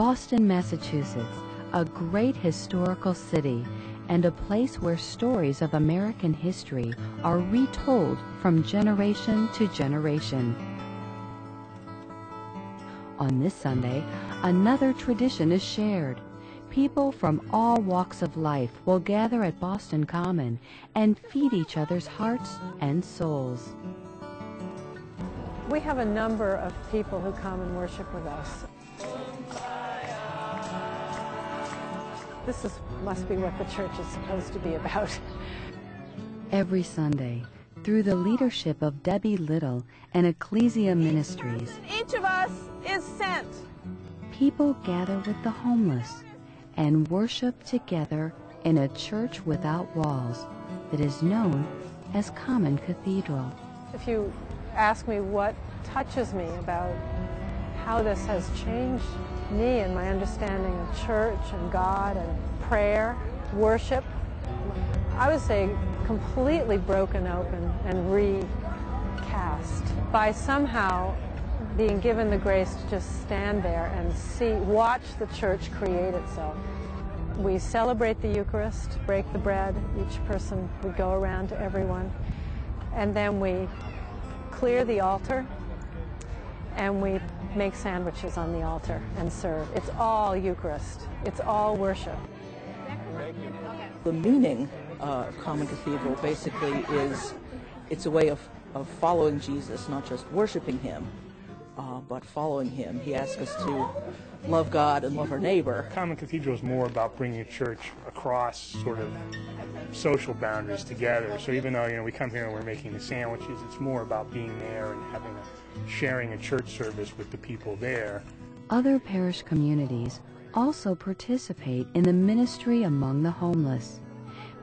Boston, Massachusetts, a great historical city and a place where stories of American history are retold from generation to generation. On this Sunday, another tradition is shared. People from all walks of life will gather at Boston Common and feed each other's hearts and souls. We have a number of people who come and worship with us. This must be what the church is supposed to be about. Every Sunday, through the leadership of Debbie Little and Ecclesia Ministries, Each of us is sent. people gather with the homeless and worship together in a church without walls that is known as Common Cathedral. If you ask me what touches me about how this has changed me and my understanding of church and God and prayer, worship, I would say completely broken open and recast by somehow being given the grace to just stand there and watch the church create itself. We celebrate the Eucharist, break the bread, each person would go around to everyone, and then we clear the altar and we make sandwiches on the altar and serve. It's all Eucharist. It's all worship. The meaning of Common Cathedral basically is, it's a way of following Jesus, not just worshiping him, but following him. He asks us to love God and love our neighbor. Common Cathedral is more about bringing a church across sort of social boundaries together. So even though we come here and we're making the sandwiches, it's more about being there and sharing a church service with the people there. Other parish communities also participate in the ministry among the homeless,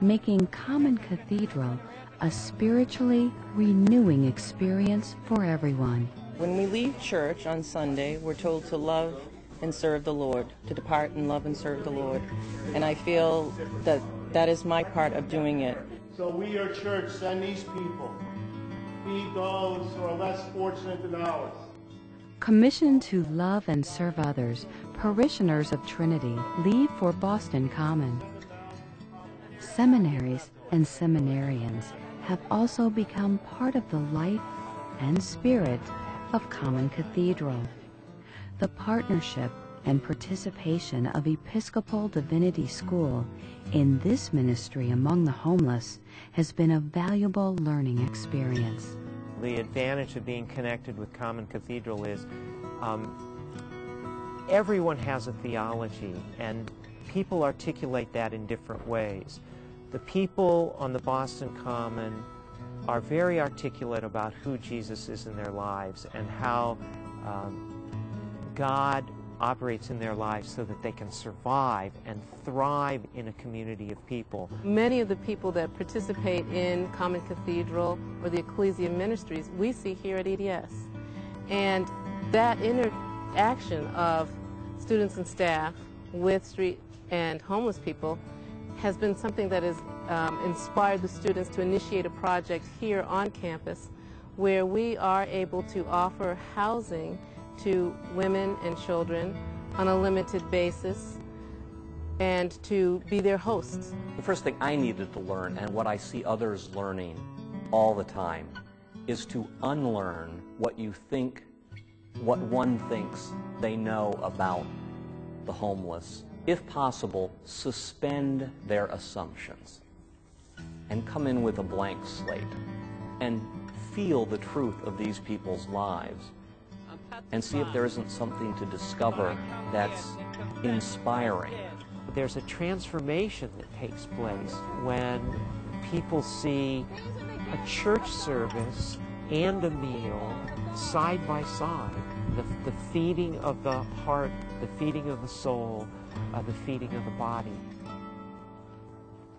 making Common Cathedral a spiritually renewing experience for everyone. When we leave church on Sunday, we're told to love and serve the Lord, to depart and love and serve the Lord. And I feel that that is my part of doing it. So we, your church, send these people, feed those who are less fortunate than ours. Commissioned to love and serve others, parishioners of Trinity leave for Boston Common. Seminaries and seminarians have also become part of the life and spirit of Common Cathedral. The partnership and participation of Episcopal Divinity School in this ministry among the homeless has been a valuable learning experience. The advantage of being connected with Common Cathedral is everyone has a theology, and people articulate that in different ways. The people on the Boston Common are very articulate about who Jesus is in their lives and how God operates in their lives so that they can survive and thrive in a community of people. Many of the people that participate in Common Cathedral or the Ecclesia Ministries we see here at EDS. And that interaction of students and staff with street and homeless people has been something that has inspired the students to initiate a project here on campus where we are able to offer housing to women and children on a limited basis and to be their hosts. The first thing I needed to learn, and what I see others learning all the time, is to unlearn what one thinks they know about the homeless. If possible, suspend their assumptions and come in with a blank slate and feel the truth of these people's lives and see if there isn't something to discover that's inspiring. There's a transformation that takes place when people see a church service and a meal side by side. The feeding of the heart, the feeding of the soul, the feeding of the body.